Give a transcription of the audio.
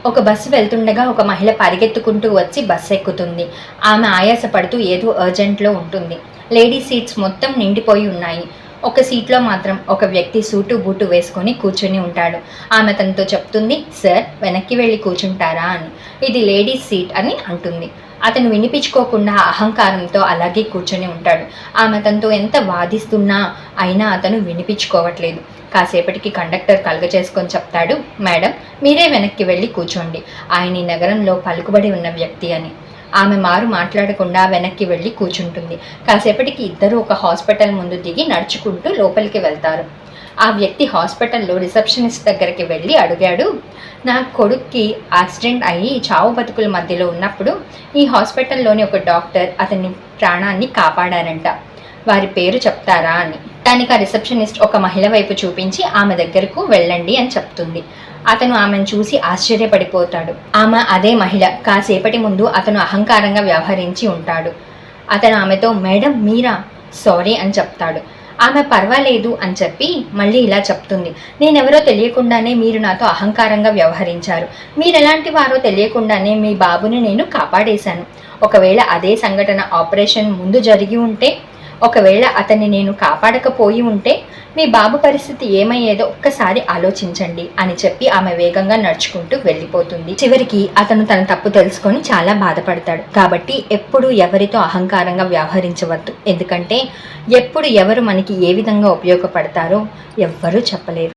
ఒక బస్సు వెళ్తుండగా ఒక మహిళ పరిగెత్తుకుంటూ వచ్చి బస్సు ఎక్కుతుంది. ఆమె ఆయాసపడుతూ ఏదో అర్జెంట్లో ఉంటుంది. లేడీ సీట్స్ మొత్తం నిండిపోయి ఉన్నాయి. ఒక సీట్లో మాత్రం ఒక వ్యక్తి సూటు బూటు వేసుకొని కూర్చొని ఉంటాడు. ఆమె తనతో చెప్తుంది, సార్ వెనక్కి వెళ్ళి కూర్చుంటారా అని. ఇది లేడీస్ సీట్ అని అంటుంది. అతను వినిపించుకోకుండా అహంకారంతో అలాగే కూర్చొని ఉంటాడు. ఆమె తనతో ఎంత వాదిస్తున్నా అయినా అతను వినిపించుకోవట్లేదు. కాసేపటికి కండక్టర్ కలుగచేసుకొని చెప్తాడు, మేడం మీరే వెనక్కి వెళ్ళి కూర్చోండి, ఆయన ఈ నగరంలో పలుకుబడి ఉన్న వ్యక్తి అని. ఆమె మారు మాట్లాడకుండా వెనక్కి వెళ్ళి కూర్చుంటుంది. కాసేపటికి ఇద్దరు ఒక హాస్పిటల్ ముందు దిగి నడుచుకుంటూ లోపలికి వెళ్తారు. ఆ వ్యక్తి హాస్పిటల్లో రిసెప్షనిస్ట్ దగ్గరికి వెళ్ళి అడిగాడు, నా కొడుక్కి యాక్సిడెంట్ అయ్యి చావు బతుకుల మధ్యలో ఉన్నప్పుడు ఈ హాస్పిటల్లోని ఒక డాక్టర్ అతని ప్రాణాన్ని కాపాడారంట, వారి పేరు చెప్తారా అని. దానికి ఆ రిసెప్షనిస్ట్ ఒక మహిళ వైపు చూపించి ఆమె దగ్గరకు వెళ్ళండి అని చెప్తుంది. అతను ఆమెను చూసి ఆశ్చర్యపడిపోతాడు. ఆమె అదే మహిళ. కాసేపటి ముందు అతను అహంకారంగా వ్యవహరించి ఉంటాడు. అతను ఆమెతో మేడం మీరా, సారీ అని చెప్తాడు. ఆమె పర్వాలేదు అని చెప్పి మళ్ళీ ఇలా చెప్తుంది, నేనెవరో తెలియకుండానే మీరు నాతో అహంకారంగా వ్యవహరించారు. మీరు ఎలాంటి వారో తెలియకుండానే మీ బాబుని నేను కాపాడేశాను. ఒకవేళ అదే సంఘటన ఆపరేషన్ ముందు జరిగి ఉంటే, ఒకవేళ అతన్ని నేను కాపాడకపోయి ఉంటే మీ బాబు పరిస్థితి ఏమయ్యేదో ఒక్కసారి ఆలోచించండి అని చెప్పి ఆమె వేగంగా నడుచుకుంటూ వెళ్ళిపోతుంది. చివరికి అతను తన తప్పు తెలుసుకొని చాలా బాధపడతాడు. కాబట్టి ఎప్పుడు ఎవరితో అహంకారంగా వ్యవహరించవద్దు. ఎందుకంటే ఎప్పుడు ఎవరు మనకి ఏ విధంగా ఉపయోగపడతారో ఎవ్వరూ చెప్పలేరు.